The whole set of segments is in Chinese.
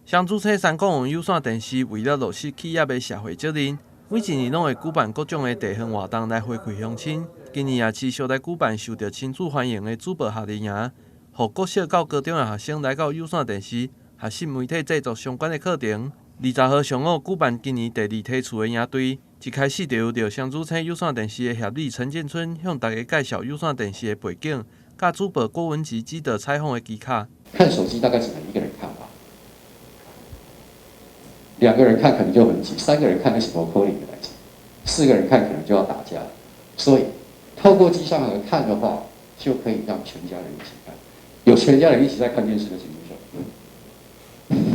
双主车三公园有线电视为了落实企业的社会责任，每一年拢会举办各种的地方活动来回馈乡亲。今年也持续来举办受到亲自欢迎的主播夏令营，予国小到高中的学生来到有线电视学习媒体制作相关的课程。20号上午举办今年第2梯次的营队，一开始就由着双主车有线电视的协理陈建春向大家介绍有线电视的背景，甲主播郭文吉记得采访的技巧。看手机大概只能1个人看吧，2个人看可能就很挤，3个人看那是多可怜的来讲，4个人看可能就要打架，所以透过机上盒看的话，就可以让全家人一起看。有全家人一起在看电视的情况下，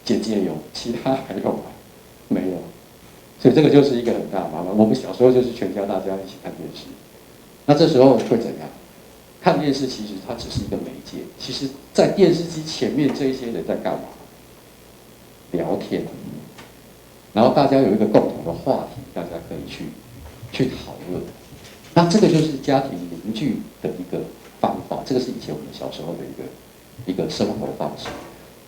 姐姐有，其他还有吗？没有，所以这个就是一个很大的麻烦。我们小时候就是全家大家一起看电视，那这时候会怎样？看电视其实它只是一个媒介，其实在电视机前面这一些人在干嘛？聊天，然后大家有一个共同的话题，大家可以去讨论。那这个就是家庭凝聚的一个方法，这个是以前我们小时候的一个生活方式。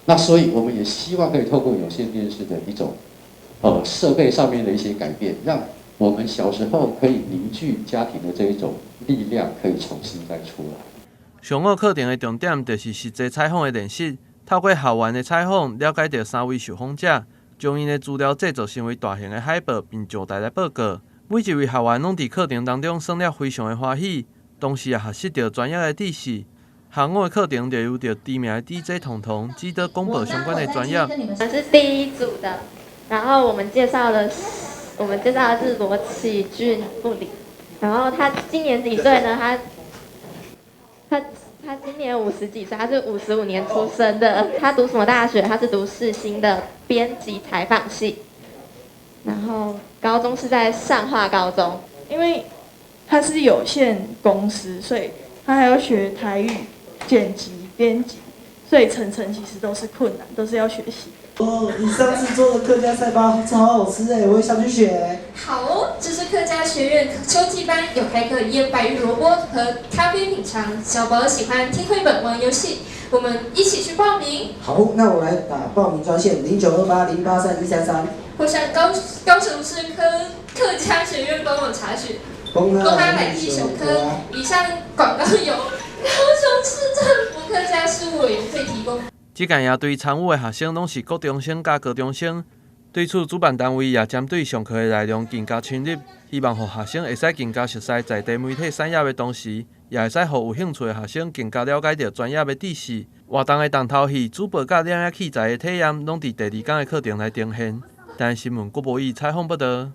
那所以我们也希望可以透过有线电视的一种设备上面的一些改变，让我们小时候可以凝聚家庭的这一种力量，可以重新再出来。上午课程的重点就是实际采访的练习，透过校园的采访，了解到3位受访者，将因的资料制作成为大型的海报，并上台来报告。每一位学员拢伫课程当中算了非常的欢喜，同时也学习到专业的知识。下午的课程就由着知名的 DJ 彤彤记得公布相关的专业。我们是第1组的，然后我们介绍的是罗启俊副理，然后他今年几岁呢？他今年50几岁，他是55年出生的。他读什么大学？他是读世新的编辑采访系，然后高中是在上化高中。因为他是有限公司，所以他还要学台语、剪辑、编辑，所以层层其实都是困难，都是要学习。你上次做的客家菜包超好吃哎，我也想去学。好哦，这是客家学院秋季班，有开课腌白玉萝卜和咖啡品尝。小宝喜欢听绘本、玩游戏，我们一起去报名。好，那我来打报名专线0928083133，或上高雄市客家学院官网查询。公开买地首科，以上广告由高雄市政府客家事务委员会提供。这届营队参与的学生拢是国中生甲高中生，对此主办单位也针对上课的内容更加深入，希望让学生会使更加熟悉在地媒体产业的同时，也会使让有兴趣的学生更加了解到专业的知识。活动的重头戏，主播甲两样器材的体验，拢伫第2天的课程来呈现。台新闻郭博义采访报道。